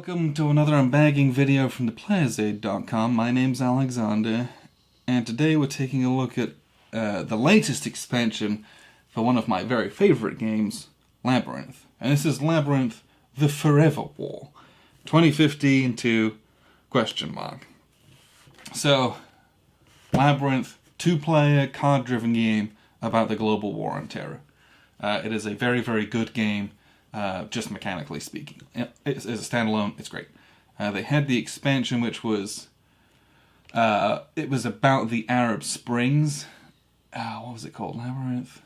Welcome to another unbagging video from theplayersaid.com. My name's Alexander, and today we're taking a look at the latest expansion for one of my very favourite games, Labyrinth. And this is Labyrinth: The Forever War, 2015 to question mark. So, Labyrinth, two-player, card-driven game about the global war on terror. It is a very, very good game. Just mechanically speaking. As a standalone, it's great. They had the expansion, which was, it was about the Arab Springs. What was it called? Labyrinth?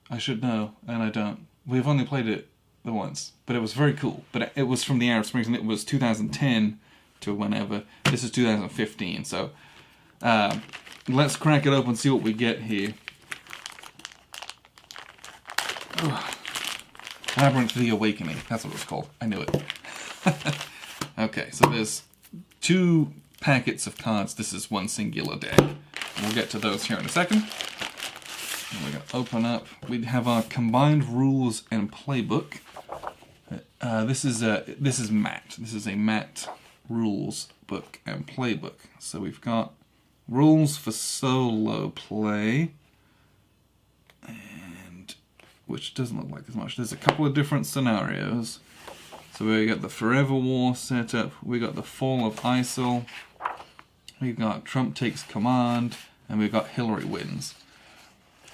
I should know, and I don't. We've only played it the once, but it was very cool. But it was from the Arab Springs, and it was 2010 to whenever. This is 2015, so let's crack it open and see what we get here. Labyrinth: The Awakening. That's what it was called. I knew it. Okay, so there's two packets of cards. This is one singular deck. We'll get to those here in a second. And we're going to open up. We have our combined rules and playbook. This is matte. This is a matte rules book and playbook. So we've got rules for solo play, which doesn't look like as much. There's a couple of different scenarios. So we got the Forever War setup, we got the Fall of ISIL, we've got Trump takes command, and we've got Hillary wins.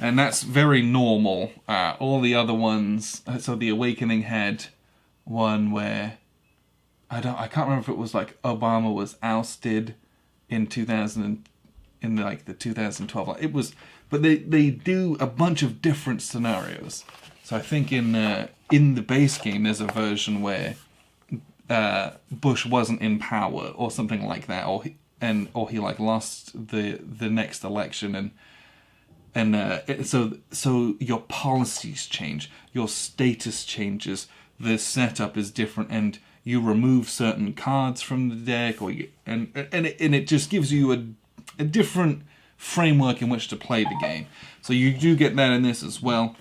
And that's very normal. All the other ones, so the Awakening had one where, I can't remember if it was like Obama was ousted in 2000, in like the 2012. It was, but they do a bunch of different scenarios. So I think in the base game there's a version where Bush wasn't in power or something like that, or he like lost the next election, and so your policies change, your status changes, the setup is different, and you remove certain cards from the deck, or and it just gives you a different framework in which to play the game. So you do get that in this as well.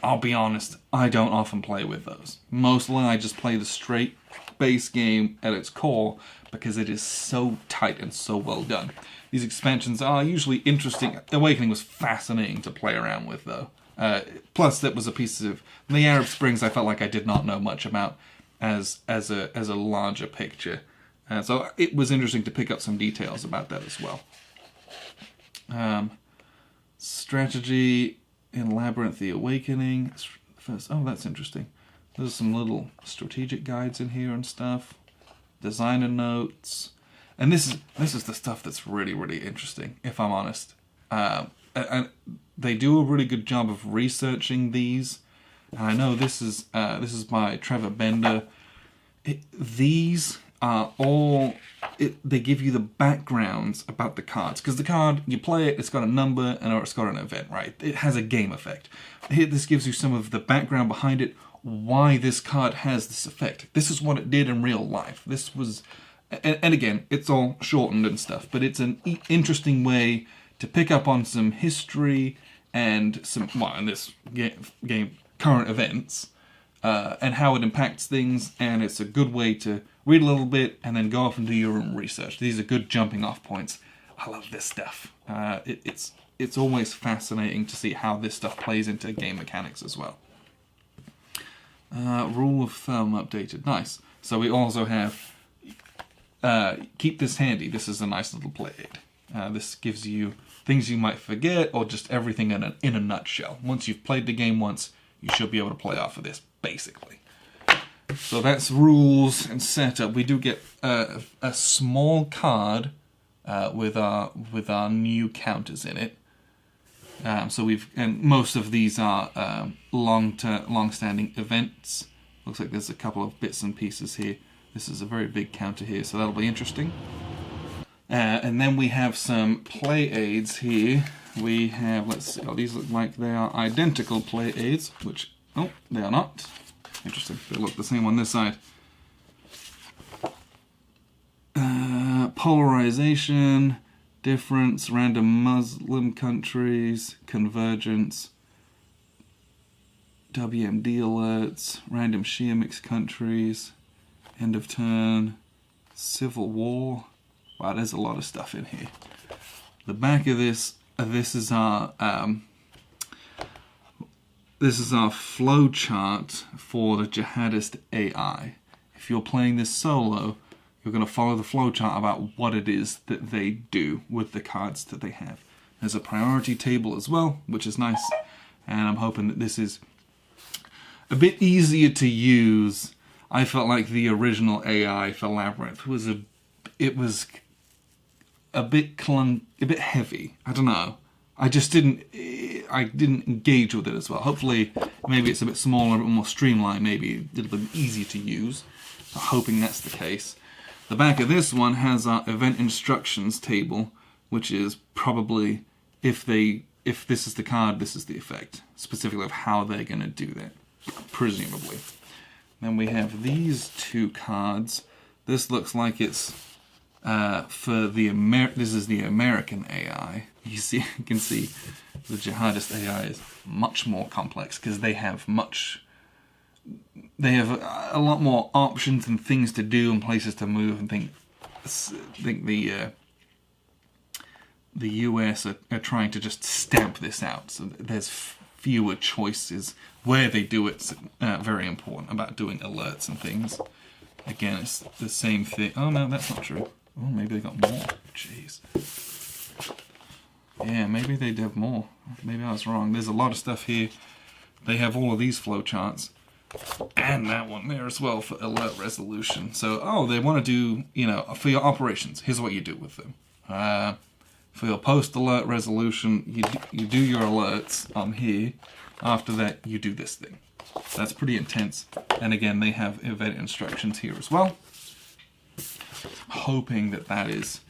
I'll be honest, I don't often play with those. Mostly I just play the straight base game at its core because it is so tight and so well done. These expansions are usually interesting. Awakening was fascinating to play around with though. Plus that was a piece of the Arab Springs I felt like I did not know much about as a larger picture. So it was interesting to pick up some details about that as well. Strategy in Labyrinth: The Awakening. First, oh, that's interesting. There's some little strategic guides in here and stuff. Designer notes. And this is the stuff that's really, really interesting, if I'm honest. And they do a really good job of researching these. And I know this is by Trevor Bender. These are all, they give you the backgrounds about the cards, because the card, you play it, it's got a number and or it's got an event, right? It has a game effect. Here, this gives you some of the background behind it, why this card has this effect. This is what it did in real life. This was, and again, it's all shortened and stuff, but it's an interesting way to pick up on some history and some, well, in this game current events, and how it impacts things, and it's a good way to read a little bit and then go off and do your own research. These are good jumping off points. I love this stuff. It's always fascinating to see how this stuff plays into game mechanics as well. Rule of thumb updated. Nice. So we also have, keep this handy. This is a nice little play aid. This gives you things you might forget, or just everything in a nutshell. Once you've played the game once, you should be able to play off of this, basically. So that's rules and setup. We do get a small card with our new counters in it. So and most of these are long-standing events. Looks like there's a couple of bits and pieces here. This is a very big counter here, so that'll be interesting. And then we have some play aids here. We have, let's see, oh, these look like they are identical play aids, which, oh, they are not. Interesting, they look the same on this side. Polarization, difference, random Muslim countries, convergence, WMD alerts, random shear mix countries, end of turn, civil war. Wow, there's a lot of stuff in here. The back of this is our flow chart for the jihadist AI. If you're playing this solo, you're going to follow the flow chart about what it is that they do with the cards that they have. There's a priority table as well, which is nice, and I'm hoping that this is a bit easier to use. I felt like the original AI for Labyrinth was a bit heavy. I don't know. I didn't engage with it as well. Hopefully, maybe it's a bit smaller, a bit more streamlined, maybe a little bit easier to use. I'm hoping that's the case. The back of this one has our event instructions table, which is probably if this is the card, this is the effect, specifically of how they're going to do that, presumably. Then we have these two cards. This looks like it's for this is the American AI. You can see the jihadist AI is much more complex because they have a lot more options and things to do and places to move, and think the US are trying to just stamp this out, so there's fewer choices. Where they do it's very important about doing alerts and things. Again, it's the same thing. Oh no, that's not true. Oh, maybe they got more. Jeez. Yeah, maybe they'd have more. Maybe I was wrong. There's a lot of stuff here. They have all of these flow charts. And that one there as well for alert resolution. So, oh, they want to do, for your operations, here's what you do with them. For your post-alert resolution, you do your alerts on here. After that, you do this thing. That's pretty intense. And again, they have event instructions here as well. Hoping that is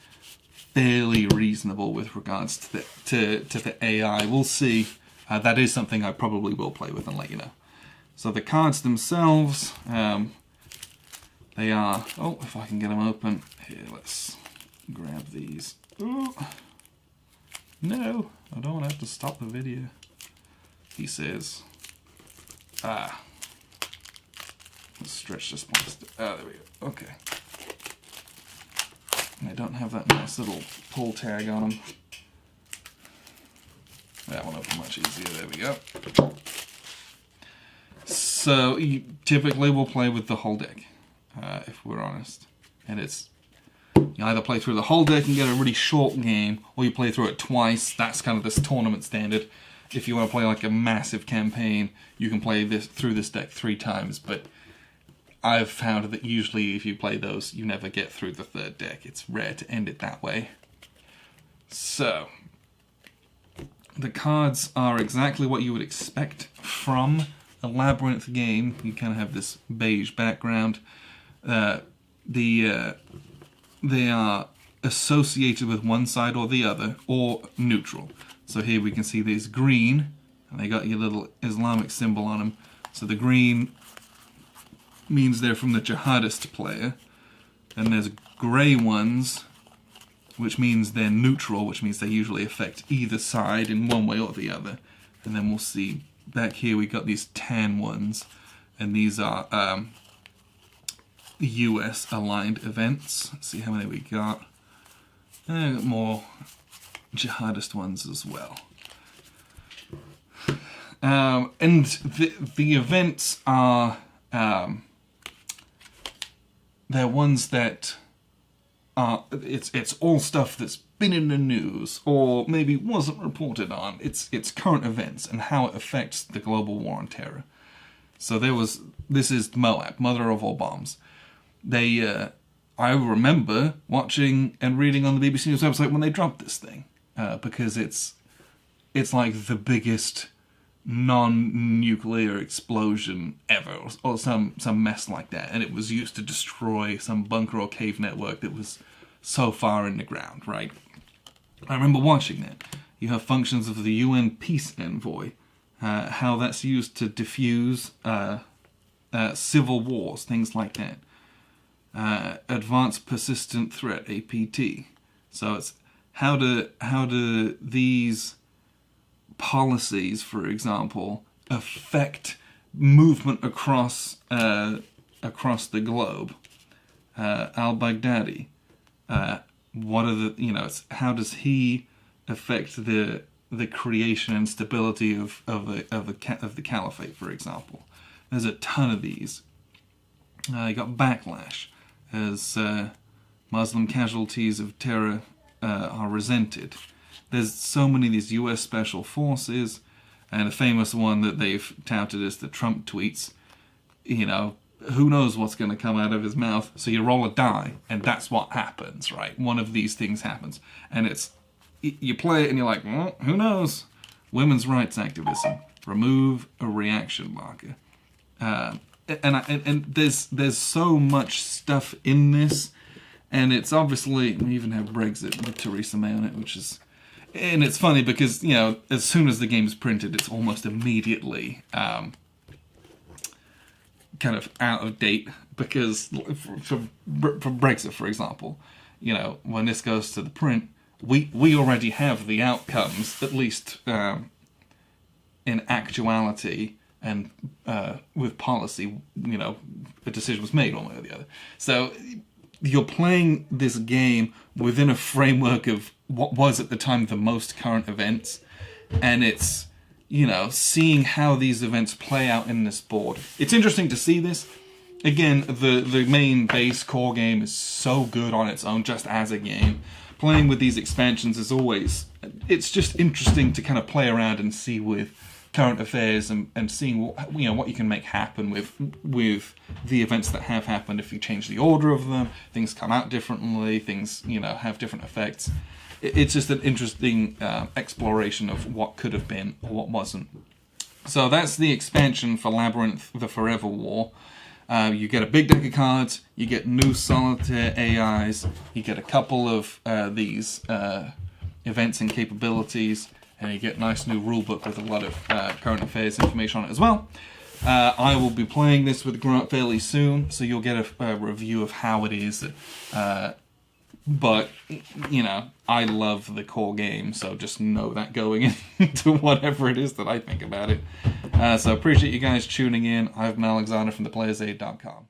fairly reasonable with regards to the AI. We'll see. That is something I probably will play with and let you know. So the cards themselves, they are... Oh, if I can get them open. Here, let's grab these. Ooh. No, I don't want to have to stop the video. He says... Let's stretch this plastic. There we go. Okay. They don't have that nice little pull tag on them. That one opened much easier. There we go. So you typically will play with the whole deck, if we're honest. And it's, you either play through the whole deck and get a really short game, or you play through it twice. That's kind of this tournament standard. If you want to play like a massive campaign, you can play through this deck 3 times, but I've found that usually if you play those, you never get through the 3rd deck. It's rare to end it that way. So, the cards are exactly what you would expect from a Labyrinth game. You kind of have this beige background. They are associated with one side or the other, or neutral. So here we can see there's green, and they got your little Islamic symbol on them. So the green means they're from the jihadist player. And there's grey ones, which means they're neutral, which means they usually affect either side in one way or the other. And then we'll see back here we got these tan ones, and these are US aligned events. Let's see how many we got. And more jihadist ones as well. And the events are they're ones that are it's all stuff that's been in the news or maybe wasn't reported on. It's current events and how it affects the global war on terror. So this is Moab, mother of all bombs. I remember watching and reading on the BBC News website when they dropped this thing, because it's like the biggest non-nuclear explosion ever, or some mess like that, and it was used to destroy some bunker or cave network that was so far in the ground, right? I remember watching that. You have functions of the UN peace envoy, how that's used to diffuse civil wars, things like that. Advanced Persistent Threat, APT. So it's how do these policies, for example, affect movement across the globe. Al-Baghdadi. What are the how does he affect the creation and stability of the caliphate, for example? There's a ton of these. You got backlash as Muslim casualties of terror are resented. There's so many of these U.S. Special Forces, and a famous one that they've touted is the Trump tweets. Who knows what's going to come out of his mouth? So you roll a die, and that's what happens, right? One of these things happens, and you play it, and you're like, well, who knows? Women's rights activism. Remove a reaction marker. And there's so much stuff in this, and it's obviously, we even have Brexit with Theresa May on it, which is, and it's funny because, as soon as the game's printed, it's almost immediately kind of out of date, because for Brexit, for example, when this goes to the print, we already have the outcomes, at least in actuality, and with policy, a decision was made one way or the other. So you're playing this game within a framework of what was at the time the most current events, and it's, seeing how these events play out in this board. It's interesting to see this. Again, the main base core game is so good on its own, just as a game. Playing with these expansions is always, it's just interesting to kind of play around and see with current affairs and seeing what you can make happen with the events that have happened. If you change the order of them, things come out differently, things have different effects. It's just an interesting exploration of what could have been or what wasn't. So that's the expansion for Labyrinth, the Forever War. You get a big deck of cards, you get new solitaire AIs, you get a couple of these events and capabilities, and you get a nice new rulebook with a lot of current affairs information on it as well. I will be playing this with Grant fairly soon, so you'll get a review of how it is. But, I love the core game, so just know that going into whatever it is that I think about it. So appreciate you guys tuning in. I've been Alexander from theplayersaid.com.